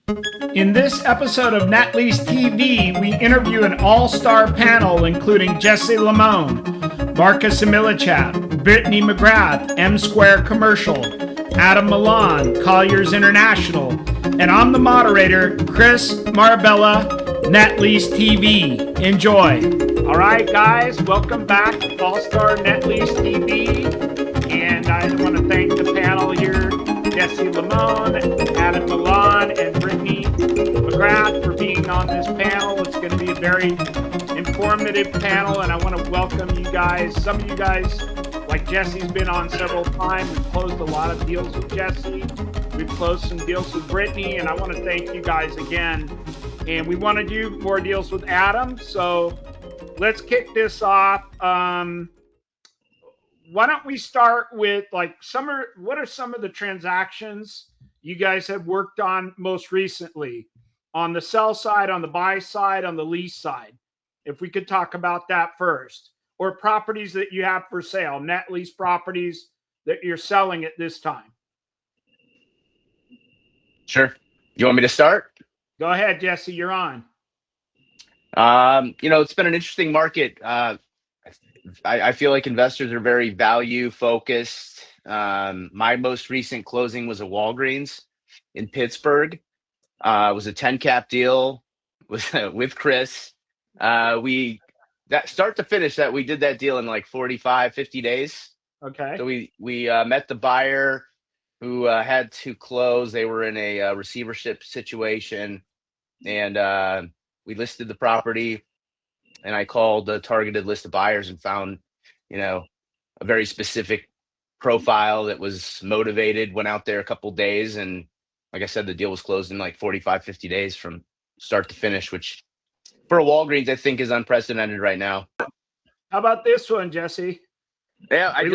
In this episode of Net Lease TV, we interview an all-star panel including Jesse Limon, Marcus Millichap, Brittany Megrath, M Square Commercial, Adam Malan, Colliers International, and I'm the moderator, Chris Marabella, Net Lease TV. Enjoy. All right, guys, welcome back to All-Star Net Lease TV. And I want to thank the panel here, Jesse Limon, Adam Malan, and Brittany Megrath for being on this panel. It's going to be a very informative panel, and I want to welcome you guys. Some of you guys, like Jesse's been on several times. We've closed a lot of deals with Jesse. We've closed some deals with Brittany, and I want to thank you guys again. And we want to do more deals with Adam, so let's kick this off. Why don't we start with what are some of the transactions you guys have worked on most recently on the sell side, on the buy side, on the lease side? If we could talk about that first, or properties that you have for sale, net lease properties that you're selling at this time. Sure. You want me to start? Go ahead, Jesse, you're on. It's been an interesting market. I feel like investors are very value focused. My most recent closing was a Walgreens in Pittsburgh. It was a 10 cap deal with Chris. That start to finish that we did that deal in like 45, 50 days. Okay. So we met the buyer who had to close. They were in a receivership situation, and we listed the property. And I called a targeted list of buyers and found, a very specific profile that was motivated, went out there a couple days. And like I said, the deal was closed in like 45, 50 days from start to finish, which for a Walgreens, I think is unprecedented right now. How about this one, Jesse? Yeah, I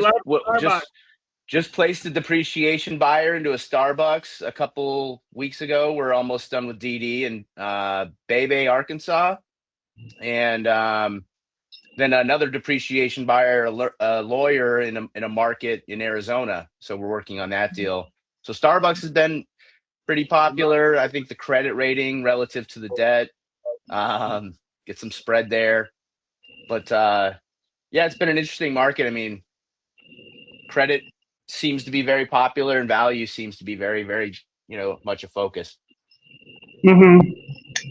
just placed a depreciation buyer into a Starbucks a couple weeks ago. We're almost done with DD in Bay, Arkansas. And then another depreciation buyer, a lawyer in a market in Arizona. So we're working on that deal. So Starbucks has been pretty popular. I think the credit rating relative to the debt, get some spread there. But it's been an interesting market. I mean, credit seems to be very popular and value seems to be very, very, much a focus. Mm-hmm.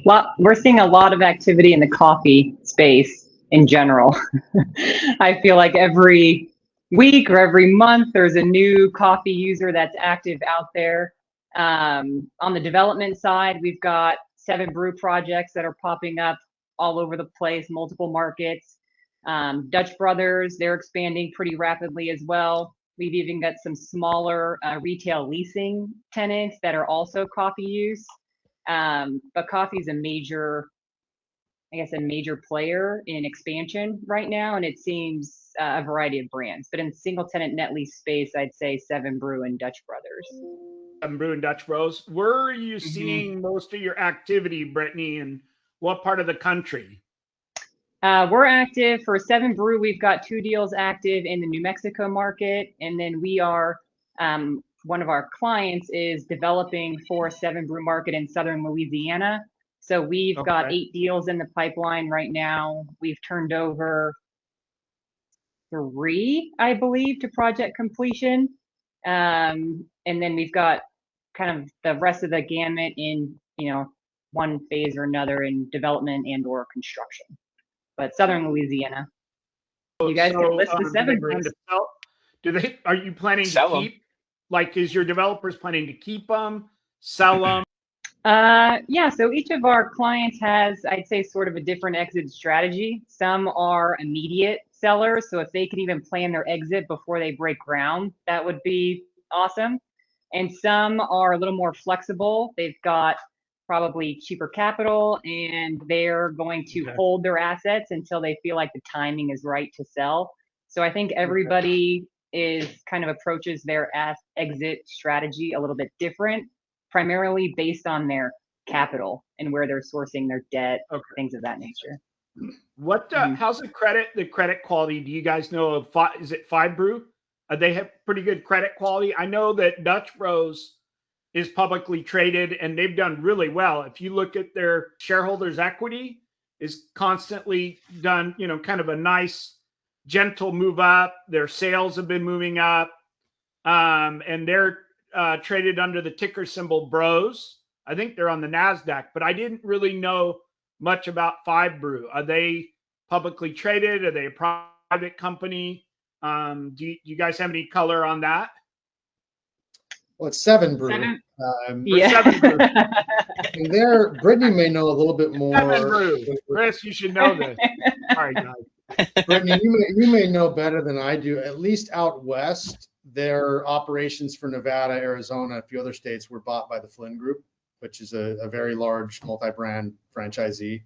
Well, we're seeing a lot of activity in the coffee space in general. I feel like every week or every month, there's a new coffee user that's active out there. On the development side, we've got 7 brew projects that are popping up all over the place, multiple markets. Dutch Brothers, they're expanding pretty rapidly as well. We've even got some smaller retail leasing tenants that are also coffee use. But coffee is a major player in expansion right now, and it seems a variety of brands. But in single tenant net lease space, I'd say 7 Brew and Dutch Brothers. 7 Brew and Dutch Bros. Where are you seeing most of your activity, Brittany, and what part of the country? We're active for 7 Brew. We've got 2 deals active in the New Mexico market, and then we are one of our clients is developing for 7 Brew market in southern Louisiana. So we've got 8 deals in the pipeline right now. We've turned over 3, I believe, to project completion. And then we've got kind of the rest of the gamut in, one phase or another in development and or construction. But southern Louisiana. You guys can list the 7 Brews. Are you planning to keep? Like, is your developers planning to keep them, sell them? So each of our clients has, I'd say, sort of a different exit strategy. Some are immediate sellers, so if they can even plan their exit before they break ground, that would be awesome. And some are a little more flexible. They've got probably cheaper capital, and they're going to hold their assets until they feel like the timing is right to sell. So I think everybody is kind of approaches their exit strategy a little bit different, primarily based on their capital and where they're sourcing their debt, things of that nature. What? How's the credit quality? Do you guys know of? Is it 5 Brew? They have pretty good credit quality. I know that Dutch Bros is publicly traded, and they've done really well. If you look at their shareholders' equity, is constantly done, kind of a nice, gentle move up. Their sales have been moving up, and they're traded under the ticker symbol BROS. I think they're on the NASDAQ, but I didn't really know much about 5 Brew. Are they publicly traded? Are they a private company? Do you guys have any color on that? Well, it's 7 Brew. Yeah. 7 Brew. And there, Brittany may know a little bit more. 7 Brew. Chris, you should know this. All right, guys. Brittany, you may know better than I do. At least out west, their operations for Nevada, Arizona, a few other states were bought by the Flynn Group, which is a very large multi-brand franchisee.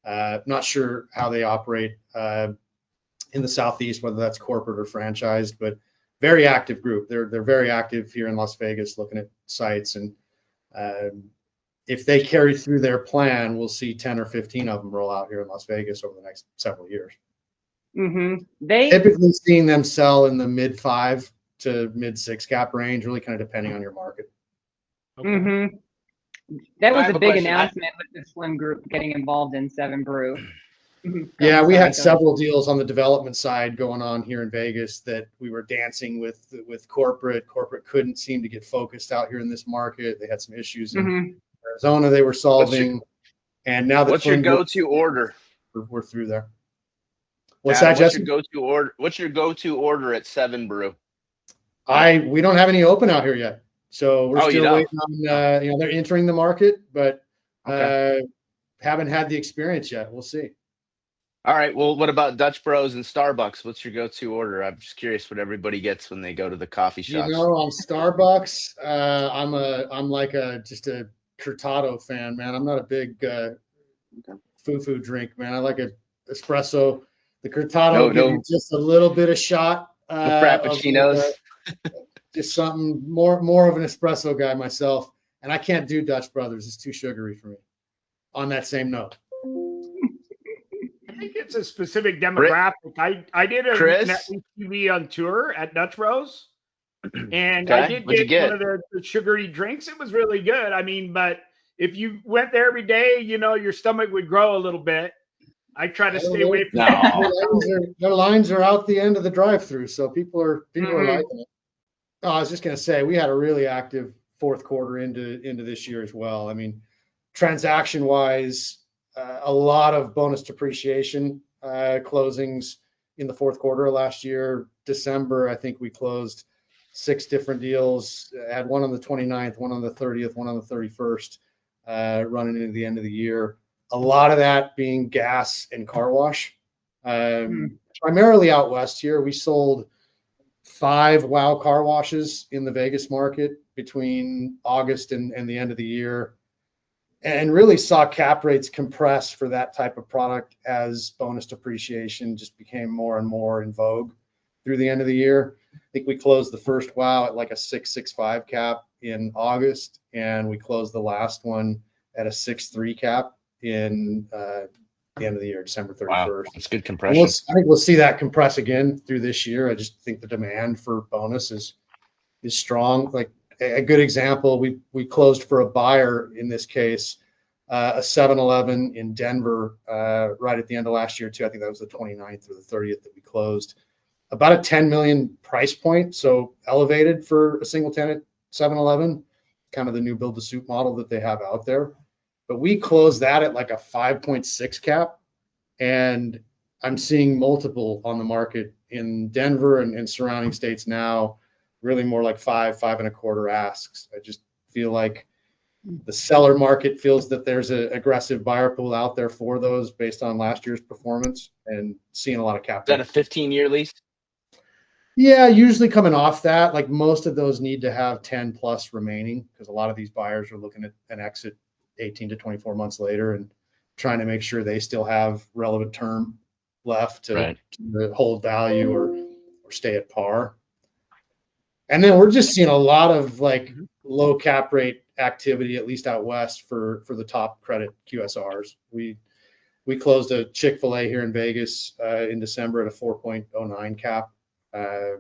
Not sure how they operate in the Southeast, whether that's corporate or franchised, but very active group. They're very active here in Las Vegas, looking at sites, and if they carry through their plan, we'll see 10 or 15 of them roll out here in Las Vegas over the next several years. Mm-hmm. They typically seeing them sell in the mid 5 to mid 6 cap range, really kind of depending on your market. Okay. Mm-hmm. That was a big question. announcement with the Slim Group getting involved in 7 Brew. Yeah, we had several deals on the development side going on here in Vegas that we were dancing with corporate. Corporate couldn't seem to get focused out here in this market. They had some issues in Arizona they were solving. And now that what's your go-to order? We're through there. What's Adam, that, Jesse? What's your go-to order at 7 Brew? We don't have any open out here yet. So we're still waiting on, they're entering the market, but haven't had the experience yet. We'll see. All right. Well, what about Dutch Bros and Starbucks? What's your go-to order? I'm just curious what everybody gets when they go to the coffee shops. On Starbucks, I'm like just a Cortado fan, man. I'm not a big foo-foo drink, man. I like a espresso. The Cortado gives you just a little bit of shot. The Frappuccinos. Just something more of an espresso guy myself, and I can't do Dutch Brothers. It's too sugary for me. On that same note. I think it's a specific demographic. I did a Net Lease TV on tour at Dutch Bros, and I did get one of the sugary drinks. It was really good. I mean, but if you went there every day, your stomach would grow a little bit. I try to stay away from that. Their lines are out the end of the drive-through, so people are liking it. Oh, I was just going to say, we had a really active fourth quarter into this year as well. I mean, transaction-wise, a lot of bonus depreciation closings in the fourth quarter of last year. December, I think we closed 6 different deals. I had one on the 29th, one on the 30th, one on the 31st, running into the end of the year. A lot of that being gas and car wash. Primarily out west here, we sold 5 WOW car washes in the Vegas market between August and the end of the year, and really saw cap rates compress for that type of product as bonus depreciation just became more and more in vogue through the end of the year. I think we closed the first WOW at like a 6.65 cap in August, and we closed the last one at a 6.3 cap in the end of the year, December 31st. Wow, that's good compression. I think we'll see that compress again through this year. I just think the demand for bonus is strong. Like a good example, we closed for a buyer in this case, a 7-Eleven in Denver right at the end of last year too. I think that was the 29th or the 30th that we closed. About a 10 million price point, so elevated for a single tenant 7-Eleven, kind of the new build to suit model that they have out there. But we closed that at like a 5.6 cap, and I'm seeing multiple on the market in Denver and surrounding states now, really more like 5.25 asks. I just feel like the seller market feels that there's an aggressive buyer pool out there for those based on last year's performance, and seeing a lot of cap. Is that a 15-year lease? Yeah, usually coming off that, like most of those need to have 10 plus remaining, because a lot of these buyers are looking at an exit 18 to 24 months later and trying to make sure they still have relevant term left to hold value or stay at par. And then we're just seeing a lot of like low cap rate activity, at least out west for the top credit QSRs. We closed a Chick-fil-A here in Vegas in December at a 4.09 cap. A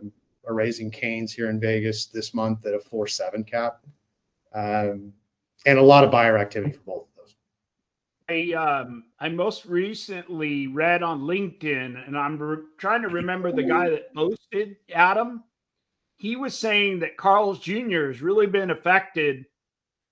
Raising Cane's here in Vegas this month at a 4.7 cap. and a lot of buyer activity for both of those. I most recently read on LinkedIn, and I'm trying to remember the guy that posted, Adam. He was saying that Carl's Jr. has really been affected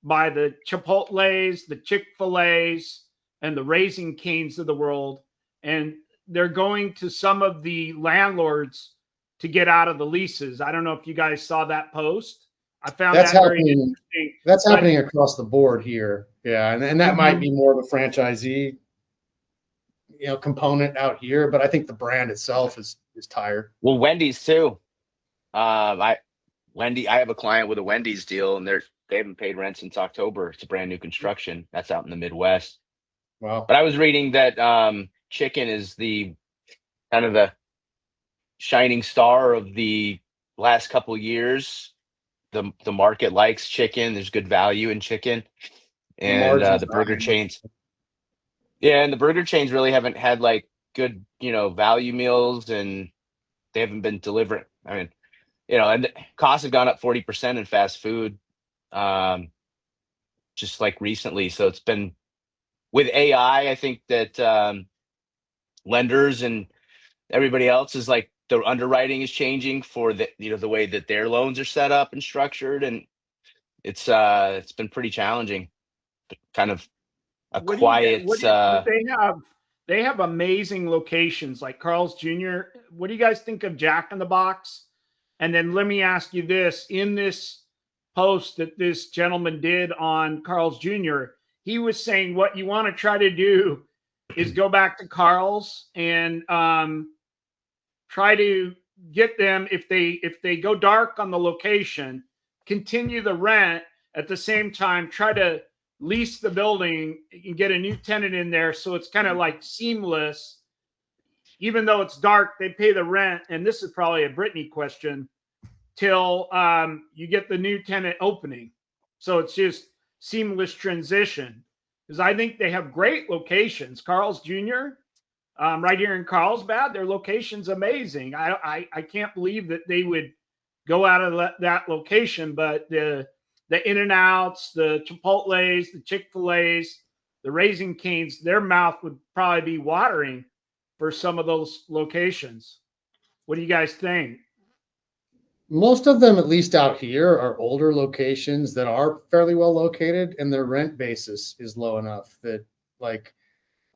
by the Chipotles, the Chick-fil-A's, and the Raising Cane's of the world. And they're going to some of the landlords to get out of the leases. I don't know if you guys saw that post. I found that's that very happening. interesting. That's happening across the board here. Yeah. And that might be more of a franchisee, component out here, but I think the brand itself is tired. Well, Wendy's too. I have a client with a Wendy's deal, and they haven't paid rent since October. It's a brand new construction. That's out in the Midwest. Wow. But I was reading that chicken is the kind of the shining star of the last couple of years. The market likes chicken. There's good value in chicken, and the burger chains. Yeah, and the burger chains really haven't had like good, value meals, and they haven't been delivering. I mean, and the costs have gone up 40% in fast food, just like recently. So it's been with AI. I think that lenders and everybody else is like the underwriting is changing for the way that their loans are set up and structured, and it's been pretty challenging. But kind of a quiet. They have amazing locations like Carl's Jr. What do you guys think of Jack in the Box? And then let me ask you this: in this post that this gentleman did on Carl's Jr., he was saying what you want to try to do is go back to Carl's and try to get them, if they go dark on the location, continue the rent at the same time, try to lease the building and get a new tenant in there, so it's kind of like seamless. Even though it's dark, they pay the rent, and this is probably a Brittany question, till you get the new tenant opening. So it's just seamless transition. Because I think they have great locations. Carl's Jr., right here in Carlsbad, their location's amazing. I can't believe that they would go out of that location, but the In-N-Outs, the Chipotles, the Chick-fil-A's, the Raising Cane's, their mouth would probably be watering for some of those locations. What do you guys think? Most of them, at least out here, are older locations that are fairly well located, and their rent basis is low enough that, like,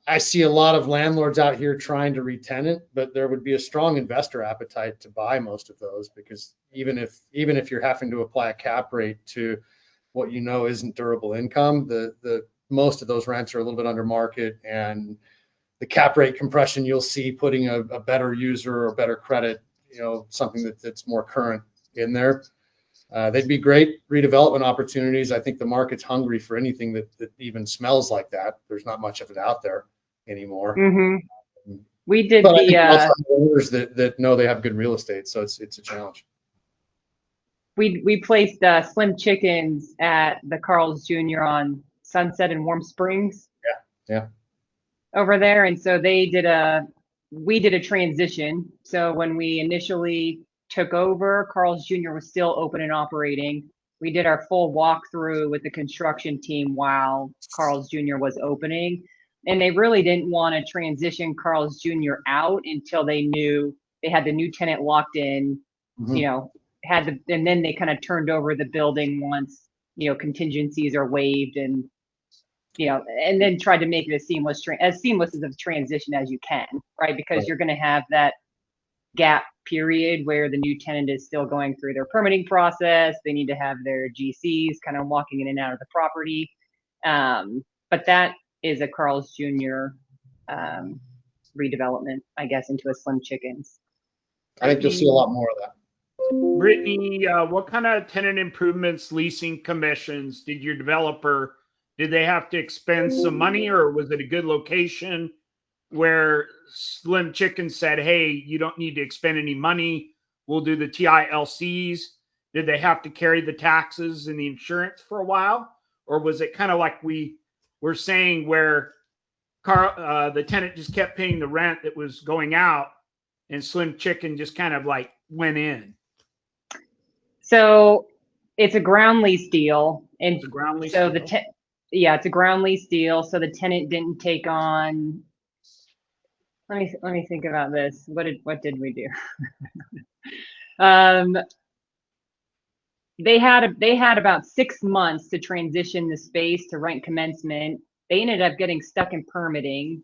I see a lot of landlords out here trying to re-tenant, but there would be a strong investor appetite to buy most of those, because even if you're having to apply a cap rate to what isn't durable income, the most of those rents are a little bit under market, and the cap rate compression you'll see putting a better user or better credit, something that's more current in there. They'd be great redevelopment opportunities. I think the market's hungry for anything that even smells like that. There's not much of it out there anymore. Mm-hmm. We did but the owners that know they have good real estate, so it's a challenge. We placed Slim Chickens at the Carl's Jr. on Sunset and Warm Springs. Yeah. Over there, and so we did a transition. So when we initially took over, Carl's Jr. was still open and operating. We did our full walkthrough with the construction team while Carl's Jr. was opening. And they really didn't want to transition Carl's Jr. out until they knew they had the new tenant locked in, and then they kind of turned over the building once, contingencies are waived, and and then tried to make it as seamless as a transition as you can, right? Because you're going to have that gap period where the new tenant is still going through their permitting process. They need to have their GCs kind of walking in and out of the property. But that is a Carl's Jr. Redevelopment, I guess, into a Slim Chickens. I think you'll see a lot more of that. Brittany, what kind of tenant improvements, leasing commissions did they have to expend some money, or was it a good location where Slim Chicken said, hey, you don't need to expend any money, we'll do the TILCs? Did they have to carry the taxes and the insurance for a while? Or was it kind of like we were saying, where the tenant just kept paying the rent that was going out and Slim Chicken just kind of like went in? So it's a ground lease deal. And It's a ground lease so deal. it's a ground lease deal. So the tenant didn't take on. Let me think about this. What did we do? They had about 6 months to transition the space to rent commencement. They ended up getting stuck in permitting,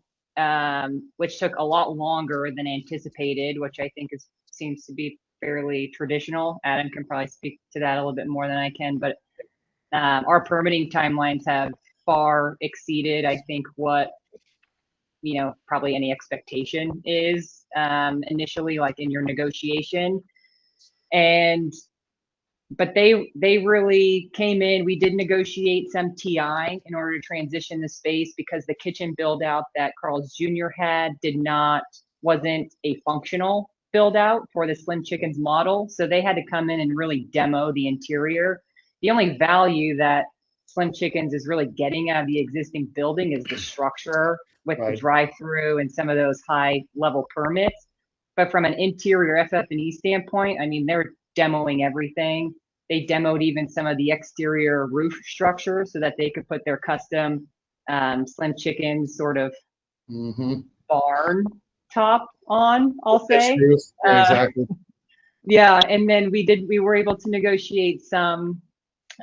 which took a lot longer than anticipated, which I think seems to be fairly traditional. Adam can probably speak to that a little bit more than I can, but our permitting timelines have far exceeded, I think, what probably any expectation is initially, like in your negotiation. But they really came in. We did negotiate some TI in order to transition the space because the kitchen build out that Carl's Jr. had wasn't a functional build out for the Slim Chickens model. So they had to come in and really demo the interior. The only value that Slim Chickens is really getting out of the existing building is the structure with the drive-through and some of those high level permits. But from an interior FF&E standpoint, I mean, they're demoing everything. They demoed even some of the exterior roof structure so that they could put their custom Slim Chickens sort of barn top on, I'll say. Exactly. Yeah, and then we were able to negotiate some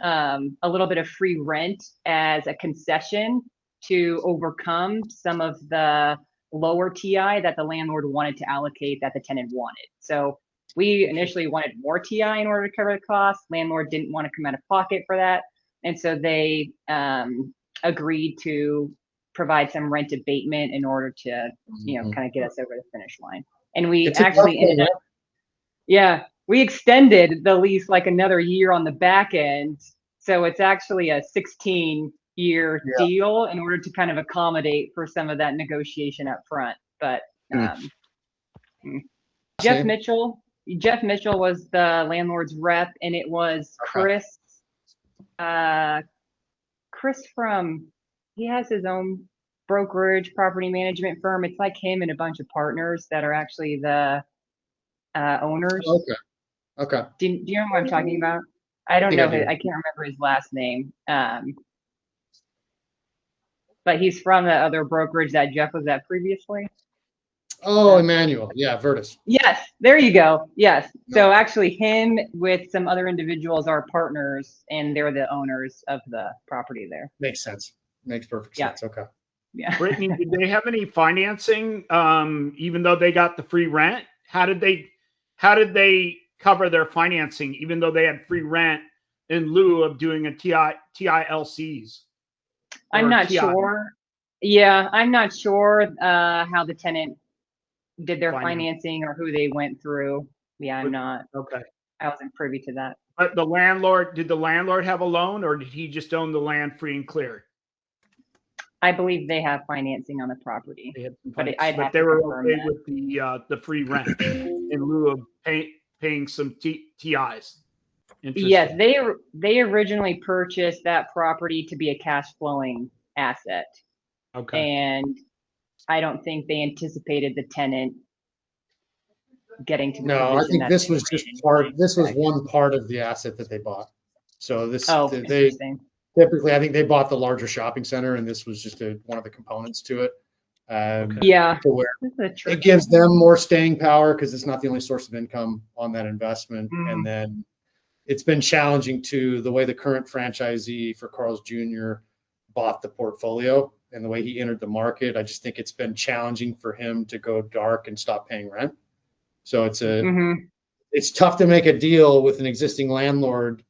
a little bit of free rent as a concession to overcome some of the lower TI that the landlord wanted to allocate that the tenant wanted. So we initially wanted more TI in order to cover the cost. Landlord didn't want to come out of pocket for that. And so they agreed to provide some rent abatement in order to, kind of get us over the finish line. And we actually ended up, we extended the lease like another year on the back end. So it's actually a 16-year deal in order to kind of accommodate for some of that negotiation up front. But Jeff Mitchell was the landlord's rep, and it was Chris. Chris he has his own brokerage property management firm. It's like him and a bunch of partners that are actually the owners. Okay. Do you know what I'm talking about? I don't know. I can't remember his last name. But he's from the other brokerage that Jeff was at previously. Oh, Emmanuel. Yeah, Virtus. Yes, there you go. Yes. So actually him with some other individuals are partners, and they're the owners of the property there. Makes sense. Makes perfect sense. Okay. Yeah. Brittany, did they have any financing, even though they got the free rent? How did they cover their financing, even though they had free rent in lieu of doing a TILCs? I'm not sure. Yeah, I'm not sure how the tenant did their financing or who they went through. Yeah, I'm not. Okay. I wasn't privy to that. But did the landlord have a loan, or did he just own the land free and clear? I believe they have financing on the property. But they were okay with the free rent in lieu of paying some TIs. Yes, they originally purchased that property to be a cash flowing asset. Okay. And I don't think they anticipated the tenant getting to the No, I think this was just this was one part of the asset that they bought. So typically, I think they bought the larger shopping center, and this was just one of the components to it. To where it gives them more staying power because it's not the only source of income on that investment. And then it's been challenging to the way the current franchisee for Carl's Jr. bought the portfolio and the way he entered the market. I just think it's been challenging for him to go dark and stop paying rent. So it's tough to make a deal with an existing landlord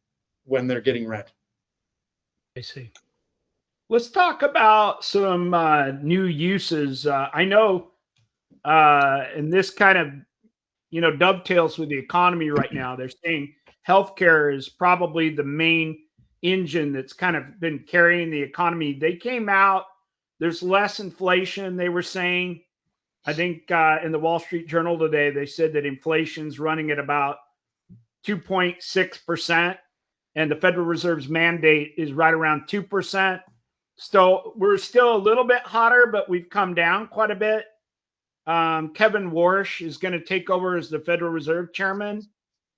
when they're getting rent. I see. Let's talk about some new uses. I know, and this kind of, dovetails with the economy right now. They're saying healthcare is probably the main engine that's kind of been carrying the economy. They came out, there's less inflation, they were saying. I think in the Wall Street Journal today, they said that inflation's running at about 2.6%, and the Federal Reserve's mandate is right around 2%. So we're still a little bit hotter, but we've come down quite a bit. Kevin Warsh is going to take over as the Federal Reserve Chairman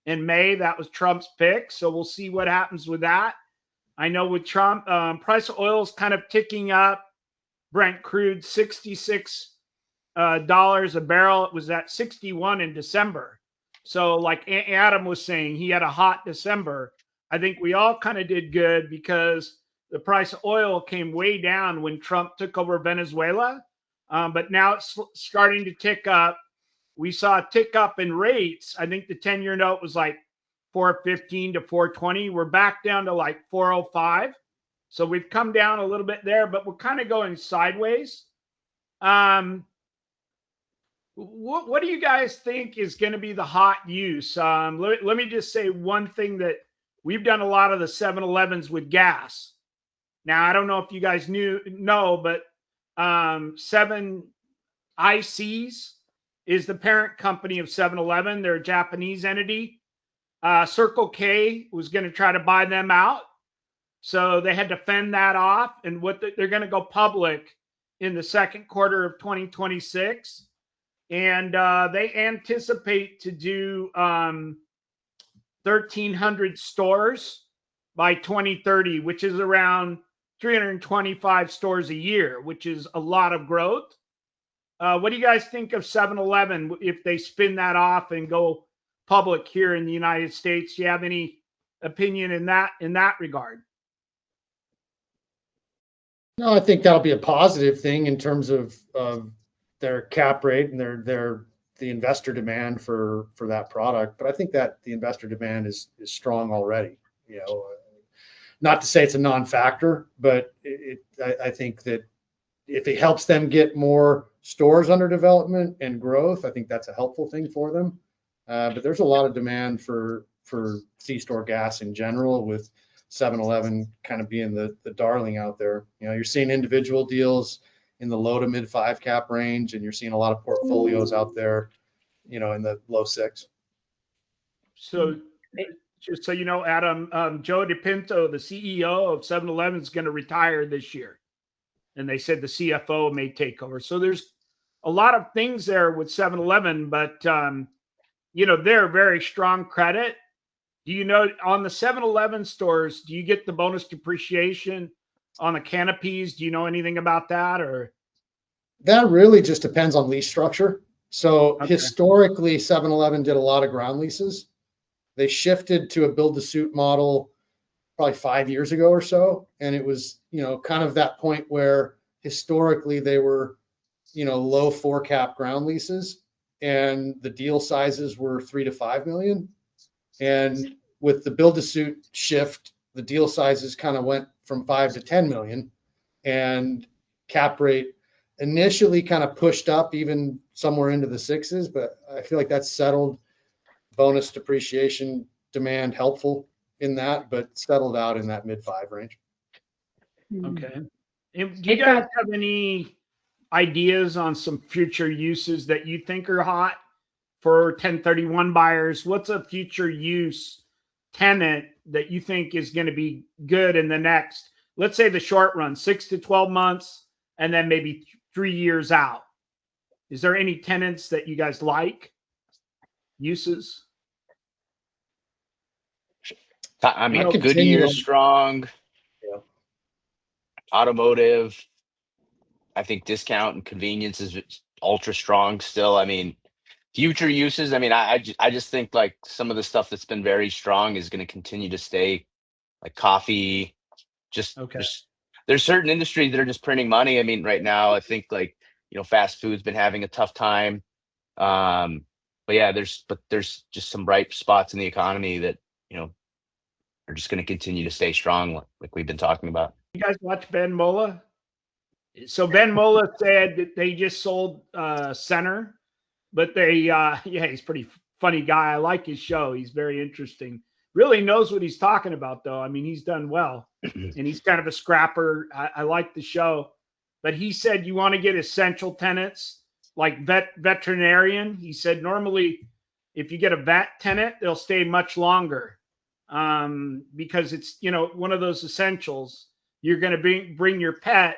in May. That was Trump's pick, so we'll see what happens with that. I know with Trump, price of oil is kind of ticking up. Brent crude, $66 a barrel. It was at 61 in December. So like Adam was saying, he had a hot December. I think we all kind of did good because the price of oil came way down when Trump took over Venezuela. But now it's starting to tick up. We saw a tick up in rates. I think the 10-year note was like 415 to 420. We're back down to like 405. So we've come down a little bit there, but we're kind of going sideways. What do you guys think is going to be the hot use? Let me just say one thing that we've done a lot of the 7-Elevens with gas. Now, I don't know if you guys know, but 7 ICs is the parent company of 7-Eleven. They're a Japanese entity. Circle K was going to try to buy them out. So they had to fend that off. And they're going to go public in the second quarter of 2026. And they anticipate to do 1,300 stores by 2030, which is around 325 stores a year, which is a lot of growth. What do you guys think of 7-Eleven if they spin that off and go public here in the United States? Do you have any opinion in that regard? No, I think that'll be a positive thing in terms of their cap rate and the investor demand for that product. But I think that the investor demand is strong already. You know, not to say it's a non-factor, but I think that if it helps them get more stores under development and growth, I think that's a helpful thing for them. But there's a lot of demand for C-store gas in general, with 7-Eleven kind of being the darling out there. You know, you're seeing individual deals in the low to mid 5 cap range, and you're seeing a lot of portfolios out there, you know, in the low 6. So just so you know, Adam, Joe DePinto, the CEO of 7-Eleven, is going to retire this year. And they said the CFO may take over. So there's a lot of things there with 7-Eleven, but, you know, they're very strong credit. Do you know, on the 7-Eleven stores, do you get the bonus depreciation on the canopies? Do you know anything about that? Or that really just depends on lease structure. So historically, 7-Eleven did a lot of ground leases. They shifted to a build-to-suit model probably 5 years ago or so. And it was, you know, kind of that point where historically they were, you know, low 4 cap ground leases, and the deal sizes were 3 to 5 million. And with the build-to-suit shift, the deal sizes kind of went from 5 to 10 million, and cap rate initially kind of pushed up even somewhere into the 6s, but I feel like that's settled. Bonus depreciation demand helpful in that, but settled out in that mid 5 range. Okay. And do you guys have any ideas on some future uses that you think are hot for 1031 buyers? What's a future use tenant that you think is going to be good in the next, let's say the short run, 6 to 12 months, and then maybe 3 years out? Is there any tenants that you guys like? Uses? I mean, Goodyear strong. Yeah. Automotive. I think discount and convenience is ultra strong still. I mean, future uses. I mean, I just think like some of the stuff that's been very strong is going to continue to stay, like coffee. Just there's certain industries that are just printing money. I mean, right now, I think like, you know, fast food's been having a tough time. But yeah, there's just some bright spots in the economy that, you know, are just going to continue to stay strong, like we've been talking about. You guys watch Ben Mola? So Ben Mola said that they just sold Center, but yeah, he's a pretty funny guy. I like his show. He's very interesting. Really knows what he's talking about, though. I mean, he's done well, and he's kind of a scrapper. I like the show. But he said you want to get essential tenants like veterinarian. He said normally if you get a vet tenant, they'll stay much longer because it's, you know, one of those essentials. You're going to bring your pet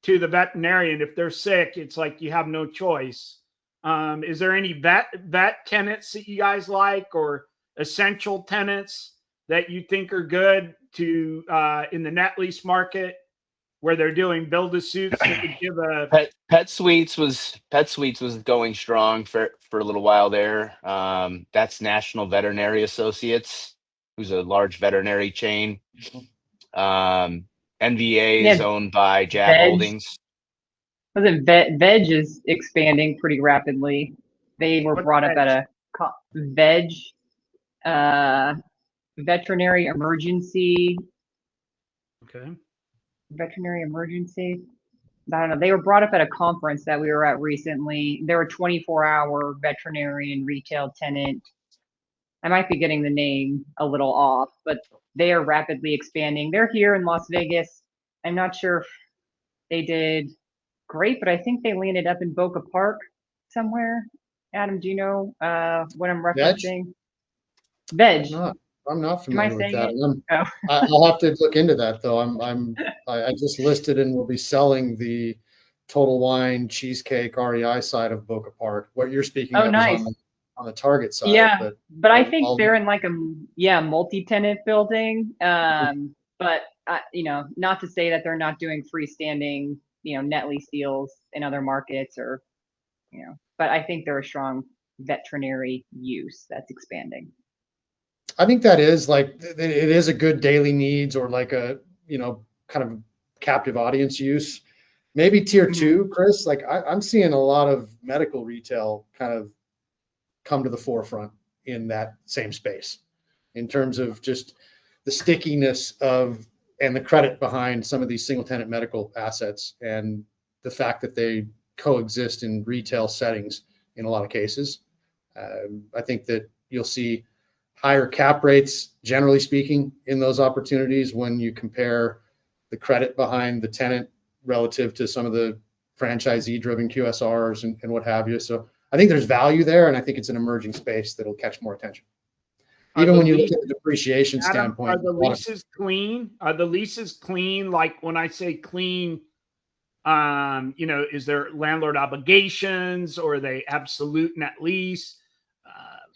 to the veterinarian. If they're sick, it's like you have no choice. Is there any vet tenants that you guys like, or essential tenants that you think are good to in the net lease market where they're doing build-to-suits that would give a Pet Suites was going strong for a little while there. That's National Veterinary Associates, who's a large veterinary chain. NVA is owned by Jab Holdings. Wasn't Veg is expanding pretty rapidly. They were brought up at a Veg, veterinary emergency. Okay. Veterinary emergency. I don't know. They were brought up at a conference that we were at recently. They're a 24-hour veterinarian retail tenant. I might be getting the name a little off, but they are rapidly expanding. They're here in Las Vegas. I'm not sure if they did great, but I think they landed up in Boca Park somewhere. Adam, do you know what I'm referencing? Veg. I'm not familiar with that. Oh. I'll have to look into that though. I just listed and will be selling the Total Wine Cheesecake REI side of Boca Park. What you're speaking of nice. is on the Target side. Yeah, but I think they're in like a multi-tenant building. But not to say that they're not doing freestanding net lease deals in other markets or but I think they're a strong veterinary use that's expanding. I think that is it is a good daily needs or like a kind of captive audience use. Maybe tier 2, Chris. Like I'm seeing a lot of medical retail kind of come to the forefront in that same space in terms of just the stickiness of and the credit behind some of these single tenant medical assets and the fact that they coexist in retail settings in a lot of cases. I think that you'll see higher cap rates, generally speaking, in those opportunities when you compare the credit behind the tenant relative to some of the franchisee-driven QSRs and what have you. So I think there's value there, and I think it's an emerging space that'll catch more attention. Even when you look at the depreciation standpoint. Are the leases clean? Are the leases clean? Like when I say clean, is there landlord obligations or are they absolute net lease?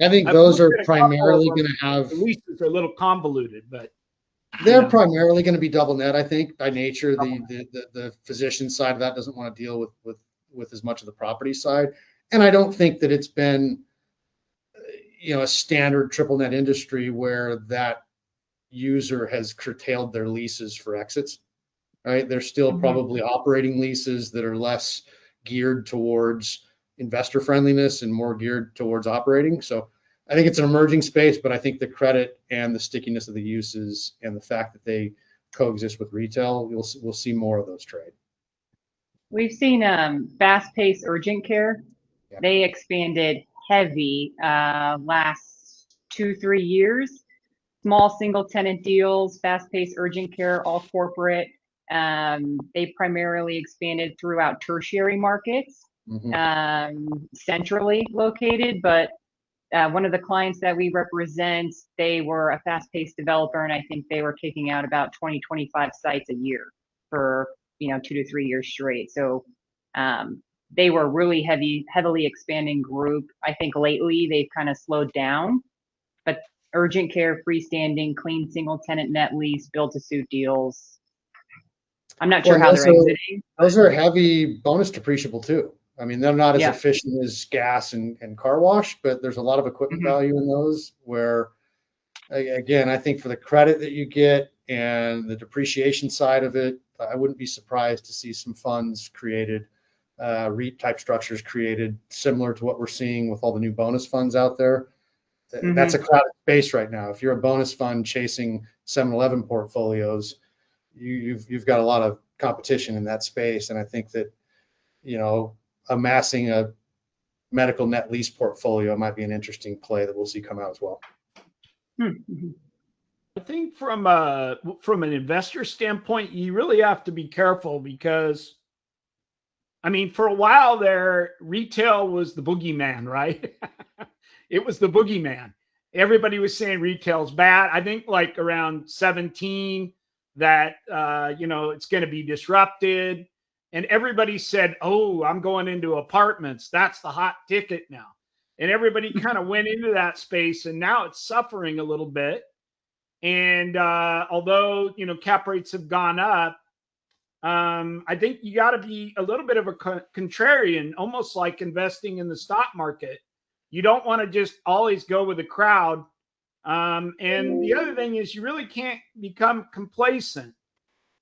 I think those are primarily going to have. The leases are a little convoluted, but they're primarily going to be double net. I think by nature, the physician side of that doesn't want to deal with as much of the property side, and I don't think that it's been a standard triple net industry where that user has curtailed their leases for exits. Right? They're still probably operating leases that are less geared towards investor friendliness and more geared towards operating. So I think it's an emerging space, but I think the credit and the stickiness of the uses and the fact that they coexist with retail, we'll see more of those trade. We've seen fast-paced urgent care. Yeah. They expanded heavy last 2-3 years. Small single tenant deals, fast-paced urgent care, all corporate. They primarily expanded throughout tertiary markets. Centrally located, but one of the clients that we represent, they were a fast-paced developer, and I think they were kicking out about 20-25 sites a year for 2 to 3 years straight. So they were really heavily expanding group. I think lately they've kind of slowed down, but urgent care, freestanding, clean single tenant net lease, build to suit deals. I'm not sure how they're exiting. Those are heavy bonus depreciable too. I mean, they're not as efficient as gas and car wash, but there's a lot of equipment value in those where, again, I think for the credit that you get and the depreciation side of it, I wouldn't be surprised to see some funds created, REIT type structures created similar to what we're seeing with all the new bonus funds out there. That's a crowded space right now. If you're a bonus fund chasing 7-Eleven portfolios, you've got a lot of competition in that space. And I think that, amassing a medical net lease portfolio might be an interesting play that we'll see come out as well. I think from an investor standpoint, you really have to be careful because, I mean, for a while there, retail was the boogeyman, right? It was the boogeyman. Everybody was saying retail's bad. I think like around 17 that, it's going to be disrupted. And everybody said, oh, I'm going into apartments. That's the hot ticket now. And everybody kind of went into that space, and now it's suffering a little bit. And although, cap rates have gone up, I think you got to be a little bit of a contrarian, almost like investing in the stock market. You don't want to just always go with the crowd. And the other thing is you really can't become complacent.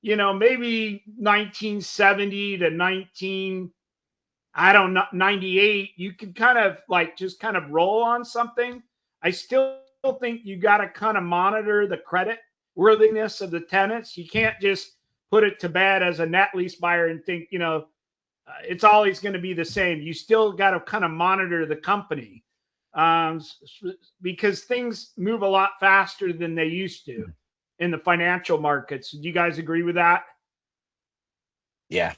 Maybe 1970 to 98, you could kind of just kind of roll on something. I still think you got to kind of monitor the credit worthiness of the tenants. You can't just put it to bed as a net lease buyer and think, it's always going to be the same. You still got to kind of monitor the company because things move a lot faster than they used to in the financial markets. Do you guys agree with that? Yeah.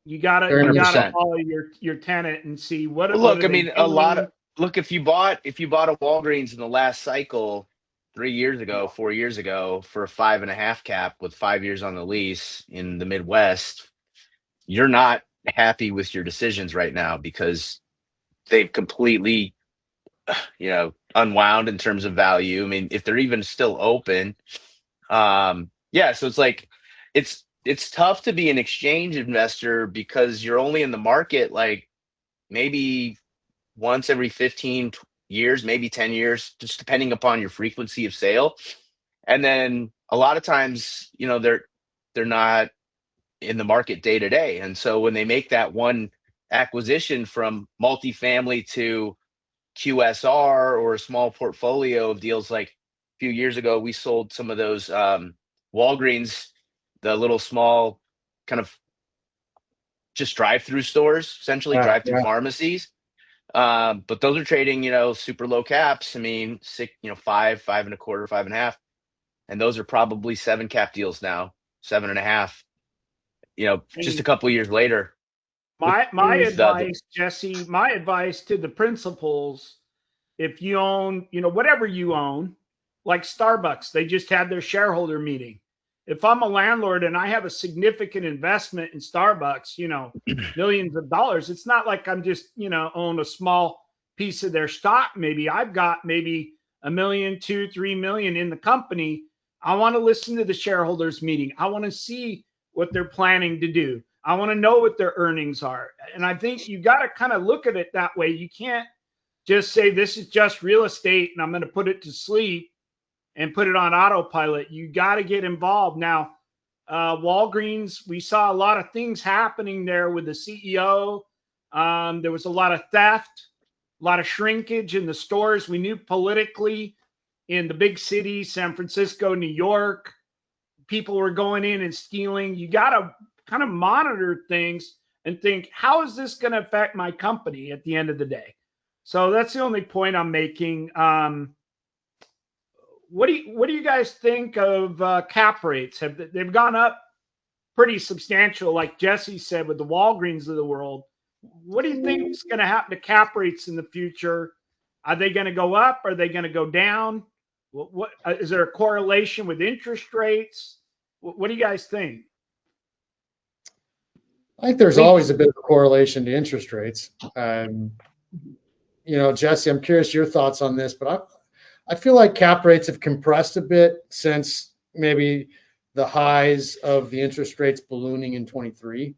You gotta follow your tenant and see what. Well, look, I mean, if you bought a Walgreens in the last cycle 3 years ago, 4 years ago for a 5.5 cap with 5 years on the lease in the Midwest, you're not happy with your decisions right now because they've completely, unwound in terms of value. I mean, if they're even still open, so it's like it's tough to be an exchange investor because you're only in the market like maybe once every 15 years, maybe 10 years, just depending upon your frequency of sale. And then a lot of times, they're not in the market day to day. And so when they make that one acquisition from multifamily to QSR or a small portfolio of deals, like a few years ago, we sold some of those Walgreens, the little small kind of just drive-through stores, essentially drive-through pharmacies. But those are trading, super low caps. I mean, 6, 5, 5.25, 5.5. And those are probably 7 cap deals now, 7.5, just a couple of years later. My advice, Jesse, my advice to the principals, if you own, whatever you own, like Starbucks, they just had their shareholder meeting. If I'm a landlord and I have a significant investment in Starbucks, millions of dollars, it's not like I'm just, own a small piece of their stock. Maybe I've got maybe $1 million, $2 million, $3 million in the company. I want to listen to the shareholders meeting. I want to see what they're planning to do. I want to know what their earnings are. And I think you got to kind of look at it that way. You can't just say this is just real estate and I'm going to put it to sleep and put it on autopilot. You got to get involved. Now, Walgreens, we saw a lot of things happening there with the CEO. There was a lot of theft, a lot of shrinkage in the stores. We knew politically in the big cities, San Francisco, New York, people were going in and stealing. You got to kind of monitor things and think, how is this going to affect my company at the end of the day? So that's the only point I'm making. What do you guys think of cap rates? They've gone up pretty substantial, like Jesse said, with the Walgreens of the world. What do you think is going to happen to cap rates in the future? Are they going to go up? Are they going to go down? What is there a correlation with interest rates? What do you guys think? I think there's always a bit of a correlation to interest rates. Jesse, I'm curious your thoughts on this, but I feel like cap rates have compressed a bit since maybe the highs of the interest rates ballooning in 23,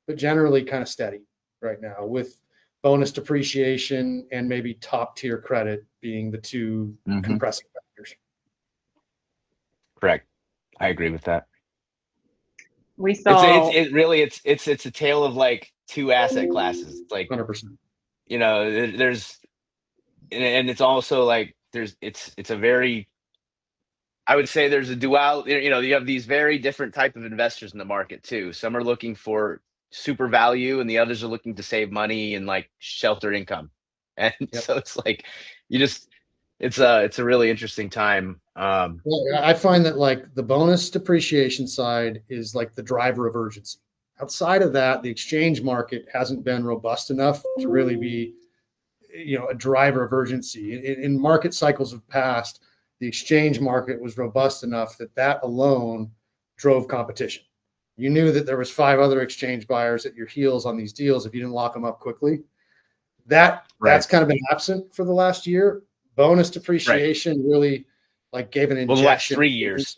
but generally kind of steady right now with bonus depreciation and maybe top tier credit being the two compressing factors. Correct. I agree with that. We saw it's a tale of like two asset classes. It's like 100%. There's and it's also like it's a very, I would say there's a dual, you have these very different type of investors in the market too. Some are looking for super value and the others are looking to save money and like shelter income. And so it's like, it's a really interesting time. I find that like the bonus depreciation side is like the driver of urgency. Outside of that, the exchange market hasn't been robust enough to really be, a driver of urgency. In market cycles of past, the exchange market was robust enough that alone drove competition. You knew that there was 5 other exchange buyers at your heels on these deals if you didn't lock them up quickly. That's kind of been absent for the last year. Bonus depreciation really like gave an injection. Well, the last 3 years.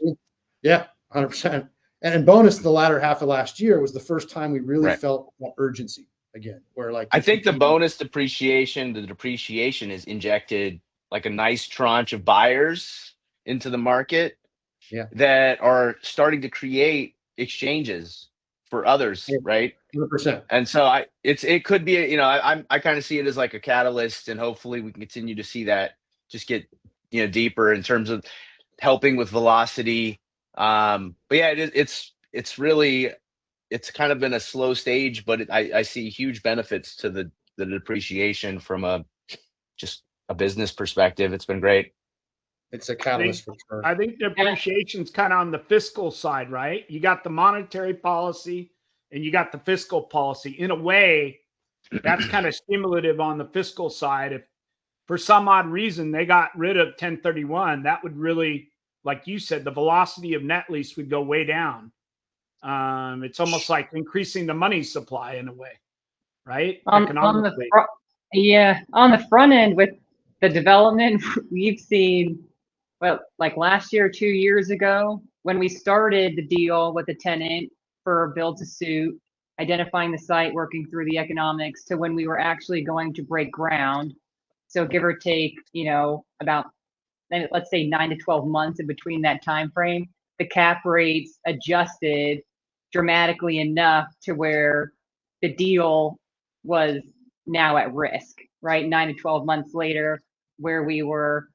Yeah, 100%. And bonus, the latter half of last year was the first time we really felt that urgency again, where like I think the bonus depreciation, the depreciation has injected like a nice tranche of buyers into the market that are starting to create exchanges for others, right? 100%. And so it could be, you know, I kind of see it as like a catalyst, and hopefully we can continue to see that just get, you know, deeper in terms of helping with velocity. But yeah, it's really, it's kind of been a slow stage, but I see huge benefits to the depreciation from just a business perspective. It's been great. It's a catalyst for sure. I think depreciation's kind of on the fiscal side, right? You got the monetary policy and you got the fiscal policy. In a way, that's kind of stimulative on the fiscal side. If for some odd reason they got rid of 1031, that would really, like you said, the velocity of net lease would go way down. It's almost like increasing the money supply in a way, right? On the front end with the development, we've seen, well, like last year, 2 years ago, when we started the deal with the tenant for build to suit, identifying the site, working through the economics, to when we were actually going to break ground. So give or take, you know, about, let's say 9 to 12 months in between that time frame, the cap rates adjusted dramatically enough to where the deal was now at risk, right? 9 to 12 months later, where we were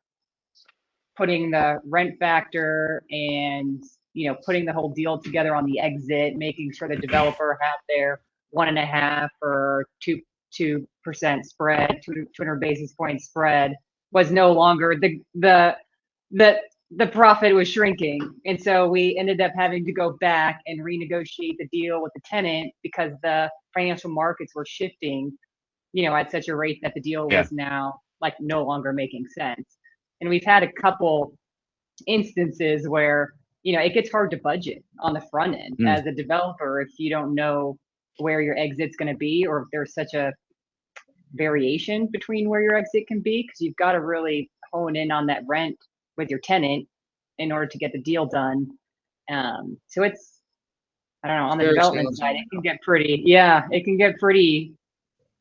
putting the rent factor and, you know, putting the whole deal together on the exit, making sure the developer had their 1.5 or 2% spread, 200 basis point spread, was no longer the profit was shrinking. And so we ended up having to go back and renegotiate the deal with the tenant because the financial markets were shifting, you know, at such a rate that the deal was now like no longer making sense. And we've had a couple instances where, you know, it gets hard to budget on the front end as a developer if you don't know where your exit's going to be, or if there's such a variation between where your exit can be, because you've got to really hone in on that rent with your tenant in order to get the deal done. So it's, I don't know, on the development side, it can get pretty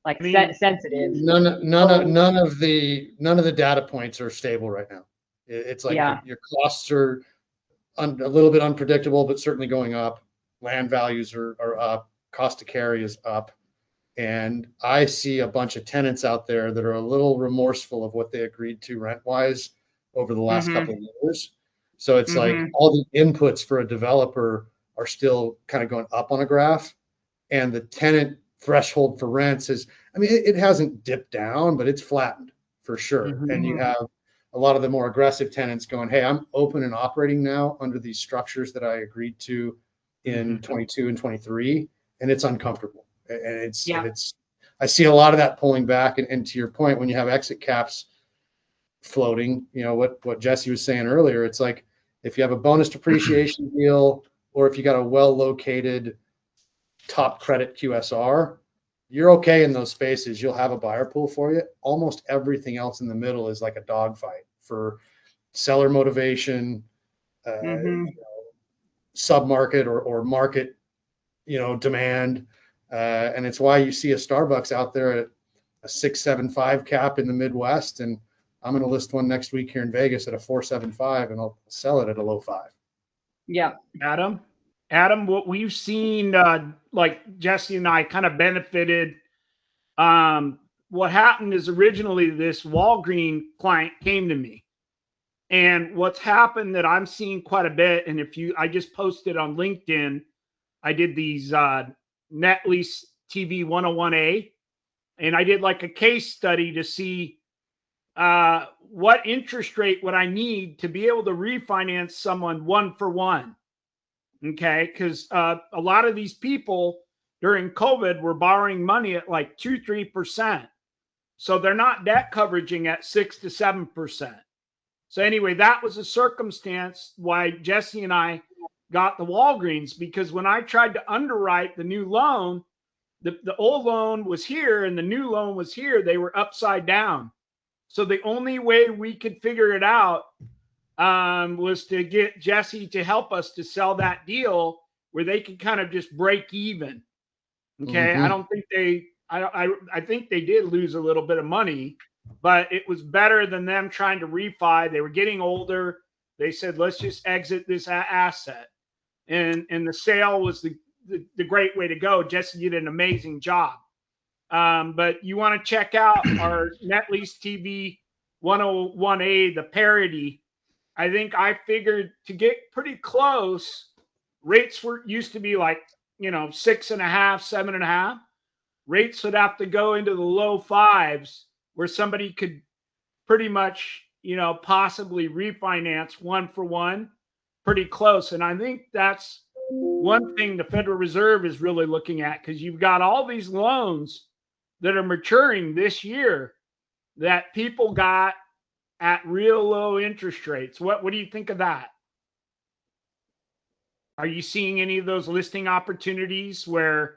like sensitive. None of the data points are stable right now. It's like your costs are a little bit unpredictable, but certainly going up. Land values are up. Cost to carry is up. And I see a bunch of tenants out there that are a little remorseful of what they agreed to rent-wise over the last couple of years. So it's like all the inputs for a developer are still kind of going up on a graph, and the tenant threshold for rents is, I mean, it hasn't dipped down, but it's flattened for sure. And you have a lot of the more aggressive tenants going, hey, I'm open and operating now under these structures that I agreed to in 22 and 23, and it's uncomfortable. And it's I see a lot of that pulling back. And to your point, when you have exit caps floating, you know, what Jesse was saying earlier, it's like if you have a bonus depreciation deal, or if you got a well-located top credit QSR, you're okay in those spaces. You'll have a buyer pool for you. Almost everything else in the middle is like a dogfight for seller motivation, you know, sub-market or market, you know, demand. And it's why you see a Starbucks out there at a 6.75 cap in the Midwest, and I'm going to list one next week here in Vegas at a 4.75, and I'll sell it at a low 5. Yeah, Adam, what we've seen, like Jesse and I kind of benefited. What happened is originally this Walgreens client came to me, and what's happened that I'm seeing quite a bit. And I just posted on LinkedIn, I did these Net Lease TV 101A, and I did like a case study to see what interest rate would I need to be able to refinance someone 1-for-1. Okay, because a lot of these people during COVID were borrowing money at like 2-3%, so they're not debt coveraging at 6 to 7%. So anyway, that was a circumstance why Jesse and I got the Walgreens, because when I tried to underwrite the new loan, the old loan was here and the new loan was here. They were upside down. So the only way we could figure it out was to get Jesse to help us to sell that deal where they could kind of just break even. Okay. I don't think I think they did lose a little bit of money, but it was better than them trying to refi. They were getting older. They said, let's just exit this asset. And the sale was the great way to go. Jesse did an amazing job. But you want to check out our Net Lease TV 101A, the parody. I think I figured to get pretty close, rates used to be like, 6.5, 7.5. Rates would have to go into the low fives where somebody could pretty much, possibly refinance 1-for-1 pretty close. And I think that's one thing the Federal Reserve is really looking at, because you've got all these loans that are maturing this year that people got at real low interest rates. What do you think of that? Are you seeing any of those listing opportunities where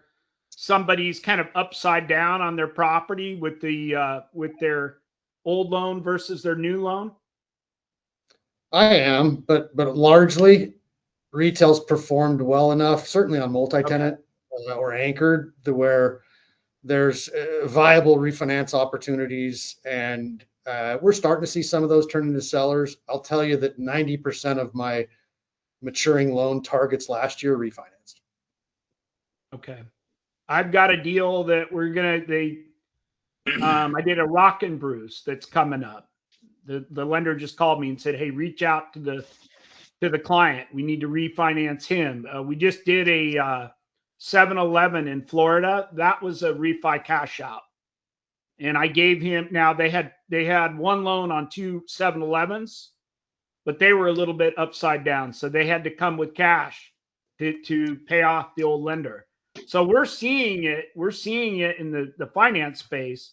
somebody's kind of upside down on their property with their old loan versus their new loan? I am, but largely retail's performed well enough, certainly on multi-tenant or anchored, to where there's viable refinance opportunities, and we're starting to see some of those turn into sellers. I'll tell you that 90% of my maturing loan targets last year refinanced. Okay. I've got a deal that I did a rock and Bruce that's coming up. The lender just called me and said, hey, reach out to the client. We need to refinance him. We just did a 7-Eleven in Florida. That was a refi cash out. And I gave him, now they had one loan on 2 7-Elevens, but they were a little bit upside down. So they had to come with cash to pay off the old lender. So we're seeing it in the finance space.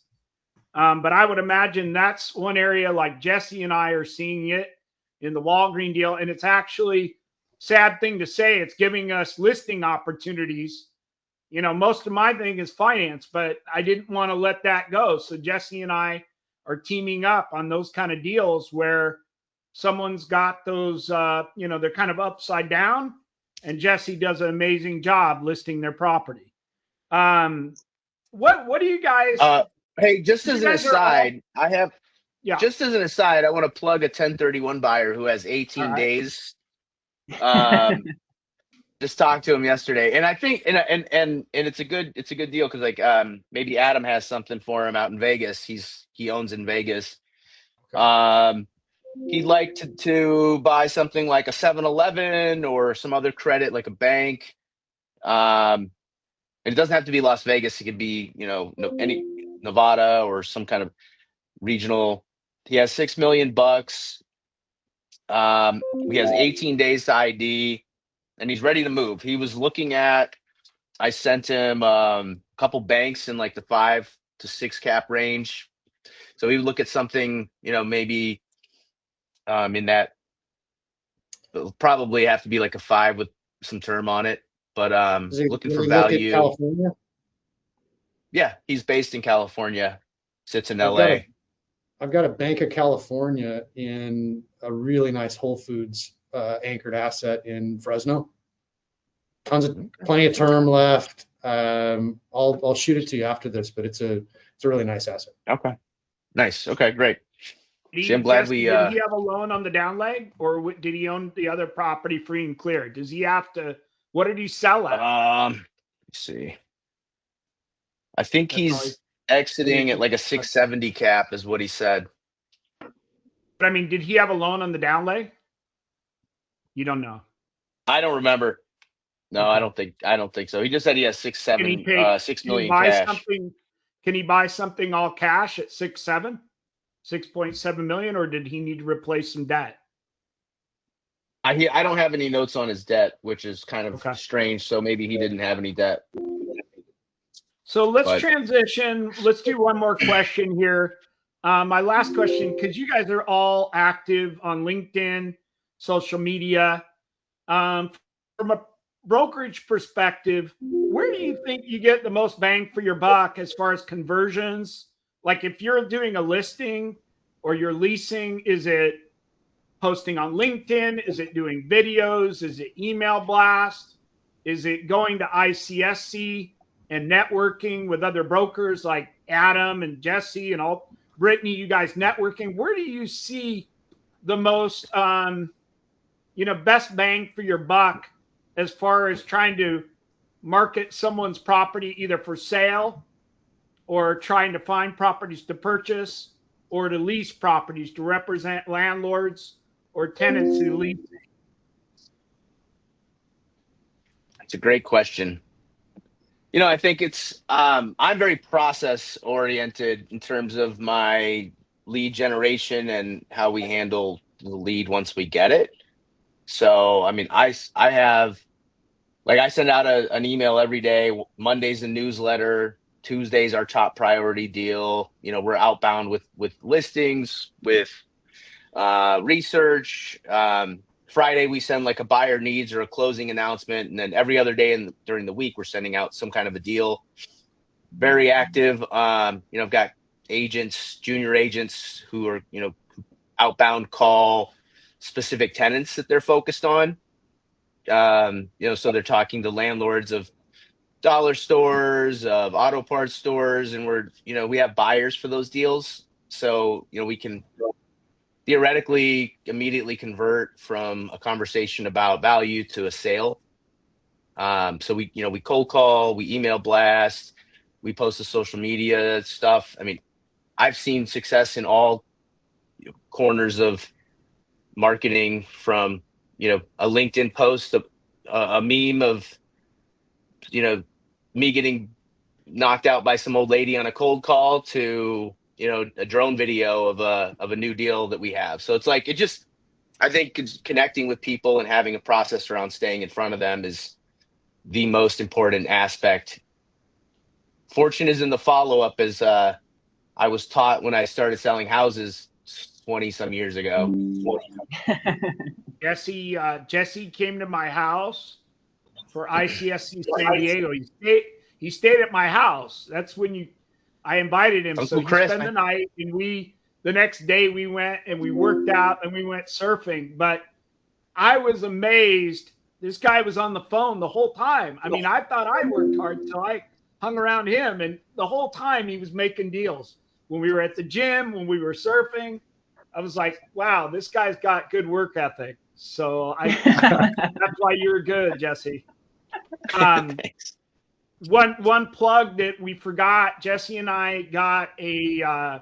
But I would imagine that's one area like Jesse and I are seeing it in the Walgreen deal. And it's actually, sad thing to say, it's giving us listing opportunities. Most of my thing is finance, but I didn't want to let that go. So Jesse and I are teaming up on those kind of deals where someone's got those, they're kind of upside down, and Jesse does an amazing job listing their property. What do you guys? Hey, just as an aside, I want to plug a 1031 buyer who has 18 days. Just talked to him yesterday, and I think, and it's a good deal, because maybe Adam has something for him out in Vegas. He owns in Vegas. He'd like to buy something like a 7-Eleven or some other credit like a bank. And it doesn't have to be Las Vegas. It could be, any Nevada or some kind of regional. He has $6 million. He has 18 days to ID, and he's ready to move. He was looking at, I sent him a couple banks in like the 5 to 6 cap range. So he would look at something, maybe in that, it'll probably have to be like a 5 with some term on it, but looking for value. California? Yeah, he's based in California, sits in LA. I've got a Bank of California in a really nice Whole Foods anchored asset in Fresno. Plenty of term left. I'll shoot it to you after this, but it's a really nice asset. Okay, nice. Okay, great. Did he have a loan on the down leg, or did he own the other property free and clear? Does he have to? What did he sell at? Let's see. I think he's exiting at like a 670 cap, is what he said. But I mean, did he have a loan on the down leg? You don't know. I don't remember. No, okay. I don't think so. He just said he has 6 million cash. Can he buy something all cash at 6.7 million, or did he need to replace some debt? I don't have any notes on his debt, which is kind of strange. So maybe he didn't have any debt. So let's transition. Let's do one more question here. My last question, because you guys are all active on LinkedIn, social media. From a brokerage perspective, where do you think you get the most bang for your buck as far as conversions? Like if you're doing a listing or you're leasing, is it posting on LinkedIn? Is it doing videos? Is it email blast? Is it going to ICSC and networking with other brokers like Adam and Jesse and all Brittany, you guys networking? Where do you see the most, best bang for your buck as far as trying to market someone's property either for sale or trying to find properties to purchase or to lease properties to represent landlords or tenancy leasing? That's a great question. I think it's I'm very process oriented in terms of my lead generation and how we handle the lead once we get it. So, I mean, I have, like, I send out an email every day. Monday's a newsletter. Tuesday's our top priority deal. We're outbound with listings, with research. Friday, we send like a buyer needs or a closing announcement. And then every other day during the week, we're sending out some kind of a deal. Very active. I've got agents, junior agents who are, outbound call specific tenants that they're focused on. So they're talking to landlords of dollar stores, of auto parts stores, and we have buyers for those deals. So, we can theoretically immediately convert from a conversation about value to a sale. So we cold call, we email blast, we post the social media stuff. I mean, I've seen success in all corners of marketing, from, a LinkedIn post, a meme of, me getting knocked out by some old lady on a cold call to, a drone video of a new deal that we have. So it's like, I think it's connecting with people and having a process around staying in front of them is the most important aspect. Fortune is in the follow-up, as I was taught when I started selling houses 20 some years ago. Jesse came to my house for ICSC San Diego. He stayed at my house. That's when I invited him. Uncle So Chris, he spent the night, and the next day we went and we worked out and we went surfing. But I was amazed. This guy was on the phone the whole time. I mean, I thought I worked hard until I hung around him, and the whole time he was making deals. When we were at the gym, when we were surfing, I was like, wow, this guy's got good work ethic. So that's why you're good, Jesse. One plug that we forgot, Jesse and I got a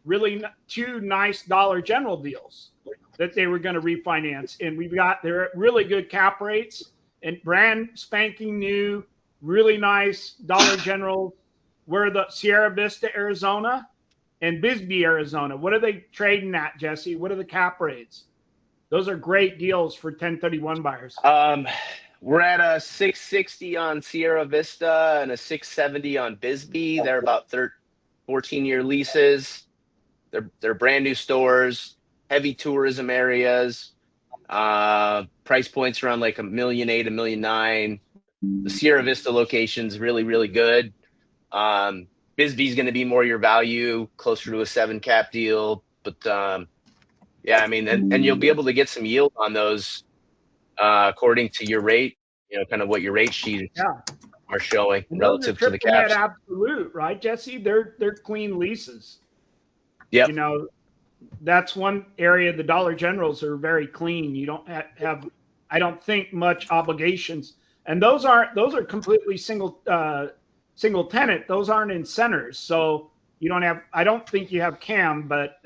really two nice Dollar General deals that they were going to refinance. And they're at really good cap rates and brand spanking new, really nice Dollar General. We're the Sierra Vista, Arizona and Bisbee, Arizona. What are they trading at, Jesse? What are the cap rates? Those are great deals for 1031 buyers. We're at a 660 on Sierra Vista and a 670 on Bisbee. They're about 14-year leases. They're brand new stores, heavy tourism areas. Price points around like $1.8 million, $1.9 million. The Sierra Vista location's really, really good. Bisbee's going to be more your value, closer to a 7 cap deal. But yeah, I mean, and you'll be able to get some yield on those according to your rate, kind of what your rate sheets are showing relative to the caps. Absolute, right, Jesse? They're clean leases. Yeah. That's one area. The Dollar Generals are very clean. You don't have, I don't think, much obligations. And those are completely single tenant. Those aren't in centers. So you don't have, I don't think you have CAM, but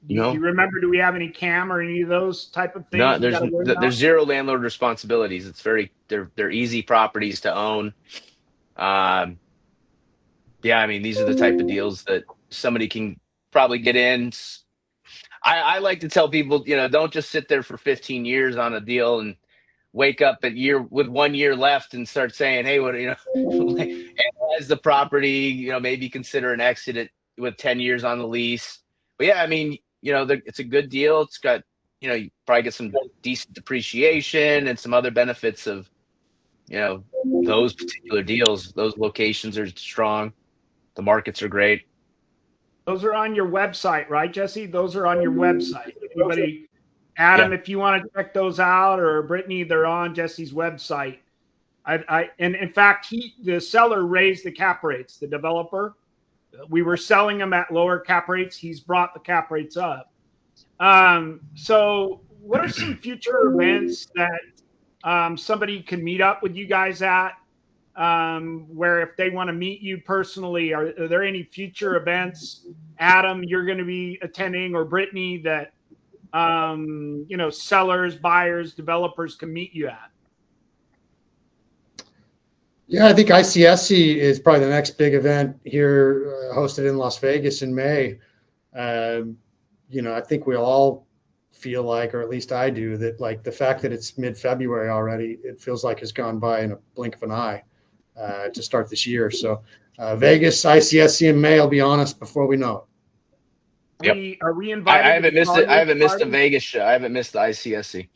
do you remember, do we have any CAM or any of those type of things? No, there's zero landlord responsibilities. It's they're easy properties to own. Yeah, I mean, these are the type of deals that somebody can probably get in. I like to tell people, don't just sit there for 15 years on a deal and wake up with 1 year left and start saying, hey, what, analyze the property, maybe consider an exit with 10 years on the lease. But yeah, I mean, it's a good deal. It's got, you probably get some decent depreciation and some other benefits of, those particular deals. Those locations are strong. The markets are great. Those are on your website, right, Jesse? Those are on your website. Adam, if you want to check those out, or Brittany, they're on Jesse's website. And in fact, the seller raised the cap rates, the developer. We were selling them at lower cap rates. He's brought the cap rates up. So what are some future events that somebody can meet up with you guys at, where if they want to meet you personally, are there any future events, Adam, you're going to be attending, or Brittany, that sellers, buyers, developers can meet you at? Yeah, I think ICSC is probably the next big event here, hosted in Las Vegas in May. I think we all feel like, or at least I do, that like the fact that it's mid-February already, it feels like has gone by in a blink of an eye to start this year. So Vegas, ICSC in May, I'll be honest, before we know it. Yep. Are we invited? I haven't missed it. I haven't missed the Vegas show. I haven't missed the ICSC.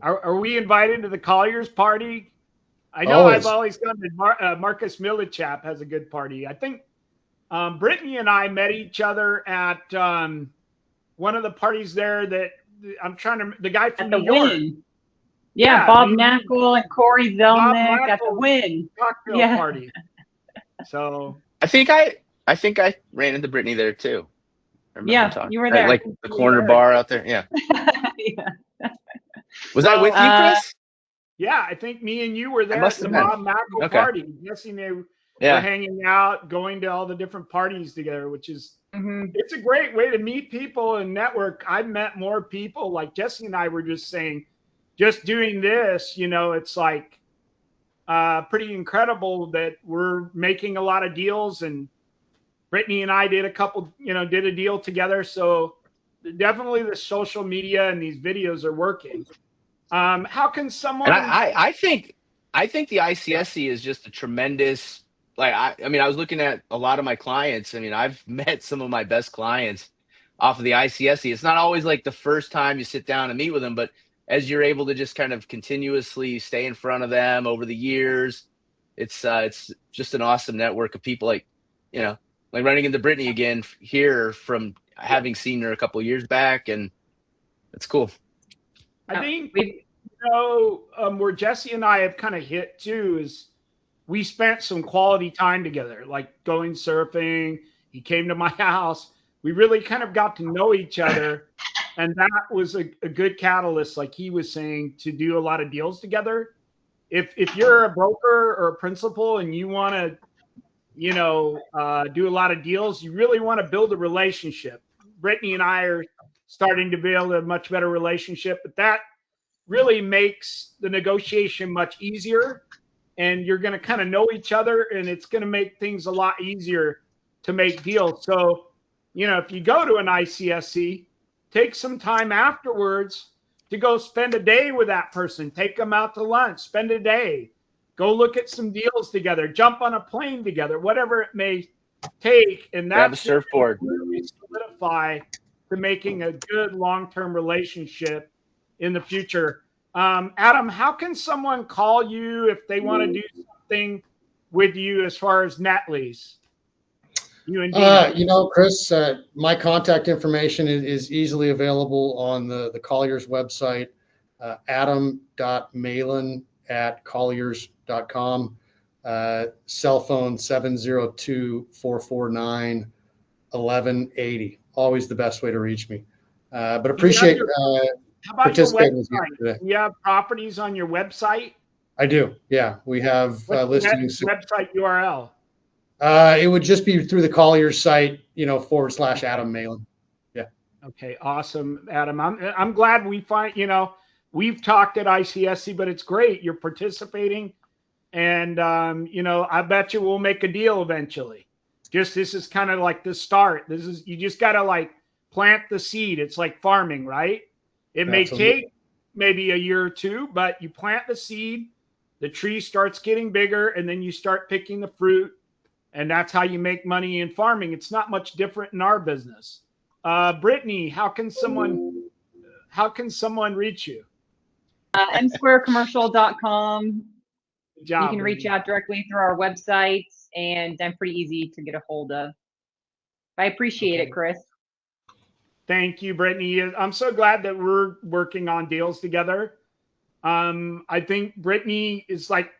Are we invited to the Colliers party? I know I've always gone to Marcus Millichap has a good party. I think Brittany and I met each other at one of the parties there that the guy from New York. Win. Yeah, Bob Knackle and Corey Zelnick at the Win cocktail party. So I think I ran into Brittany there too. Yeah, you were there. Like the corner bar out there. Yeah. Yeah. Was I with you, Chris? Yeah, I think me and you were there at the Bob Knackle party. Jesse and they were hanging out, going to all the different parties together, which is it's a great way to meet people and network. I've met more people, like Jesse and I were just saying, just doing this, it's like pretty incredible that we're making a lot of deals, and Brittany and I did a deal together. So definitely the social media and these videos are working. How can someone? And I think the ICSC is just a tremendous. Like I was looking at a lot of my clients. I mean, I've met some of my best clients off of the ICSC. It's not always like the first time you sit down and meet with them, but as you're able to just kind of continuously stay in front of them over the years, it's just an awesome network of people. Like like running into Brittany again here from having seen her a couple of years back, and it's cool. I think where Jesse and I have kind of hit too is we spent some quality time together, like going surfing. He came to my house. We really kind of got to know each other, and that was a good catalyst, like he was saying, to do a lot of deals together. If you're a broker or a principal and you want to, do a lot of deals, you really want to build a relationship. Brittany and I are starting to build a much better relationship, but that really makes the negotiation much easier, and you're going to kind of know each other, and it's going to make things a lot easier to make deals. So, if you go to an ICSC, take some time afterwards to go spend a day with that person, take them out to lunch, spend a day, go look at some deals together, jump on a plane together, whatever it may take. And that's a surfboard. Really solidify to making a good long-term relationship in the future. Adam, how can someone call you if they want to do something with you as far as net lease? Chris, my contact information is easily available on the Colliers website, adam.malan@colliers.com, cell phone 702-449-1180. Always the best way to reach me. But appreciate participating with you today. You have properties on your website? I do. Yeah, we have listings. Website URL. It would just be through the Colliers site, /Adam Malan. Yeah. Okay. Awesome, Adam. I'm glad we find, we've talked at ICSC, but it's great. You're participating, and, I bet you we'll make a deal eventually. This is kind of like the start. You just got to plant the seed. It's like farming, right? It may take maybe a year or two, but you plant the seed, the tree starts getting bigger, and then you start picking the fruit. And that's how you make money in farming. It's not much different in our business. Brittany, how can someone reach you? msquarecommercial.com. Good job, you can reach out directly through our website, and I'm pretty easy to get a hold of. I appreciate it, Chris. Thank you, Brittany. I'm so glad that we're working on deals together. I think Brittany is like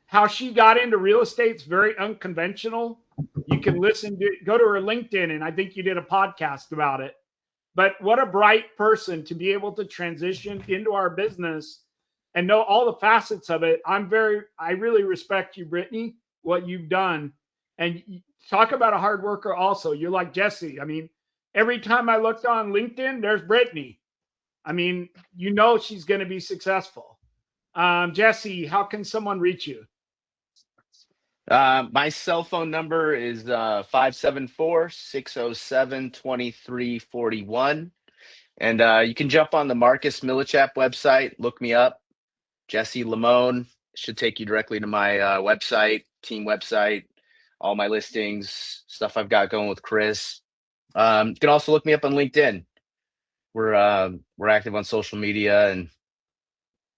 how she got into real estate is very unconventional. You can go to her LinkedIn, and I think you did a podcast about it. But what a bright person to be able to transition into our business and know all the facets of it. I really respect you, Brittany, what you've done. And talk about a hard worker also. You're like Jesse. I mean, every time I looked on LinkedIn, there's Brittany. I mean, she's going to be successful. Jesse, how can someone reach you? My cell phone number is 574-607-2341. And you can jump on the Marcus Millichap website, look me up, Jesse Limon. Should take you directly to my website, team website, all my listings, stuff I've got going with Chris. You can also look me up on LinkedIn. We're active on social media, and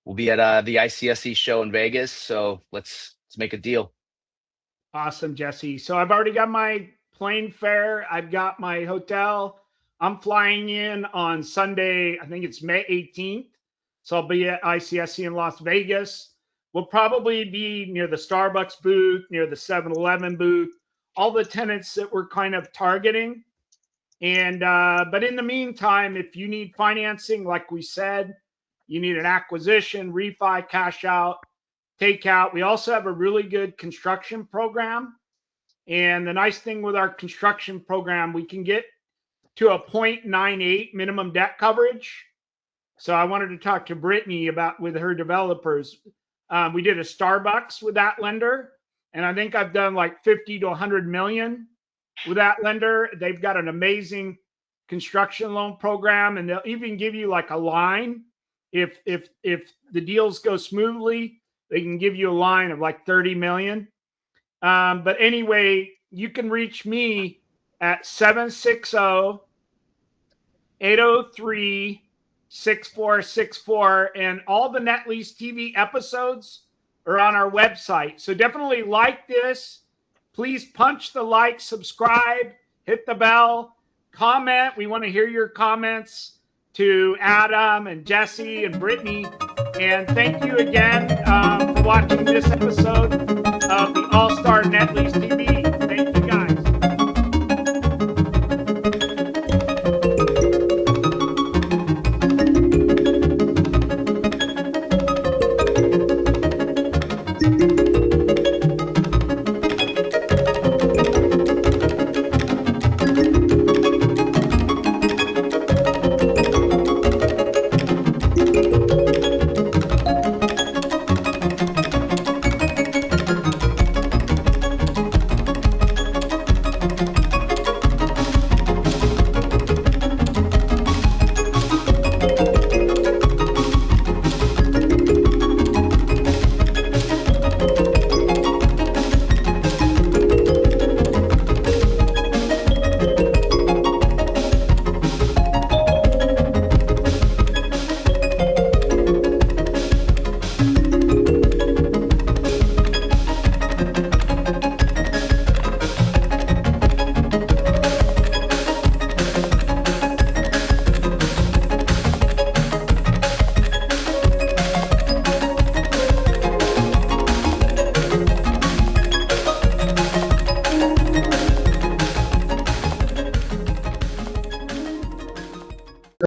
we'll be at the ICSC show in Vegas. So let's make a deal. Awesome, Jesse. So I've already got my plane fare. I've got my hotel. I'm flying in on Sunday. I think it's May 18th. So I'll be at ICSC in Las Vegas. We'll probably be near the Starbucks booth, near the 7-Eleven booth, all the tenants that we're kind of targeting. And but in the meantime, if you need financing, like we said, you need an acquisition, refi, cash out, takeout. We also have a really good construction program. And the nice thing with our construction program, we can get to a 0.98 minimum debt coverage. So I wanted to talk to Brittany with her developers. We did a Starbucks with that lender, and I think I've done like 50 to 100 million with that lender. They've got an amazing construction loan program, and they'll even give you like a line. If the deals go smoothly, they can give you a line of like 30 million. But anyway, you can reach me at 760-803-6464. And all the Net Lease TV episodes are on our website. So definitely like this. Please punch the like, subscribe, hit the bell, comment. We want to hear your comments to Adam and Jesse and Brittany. And thank you again for watching this episode of the All-Star Net Lease TV.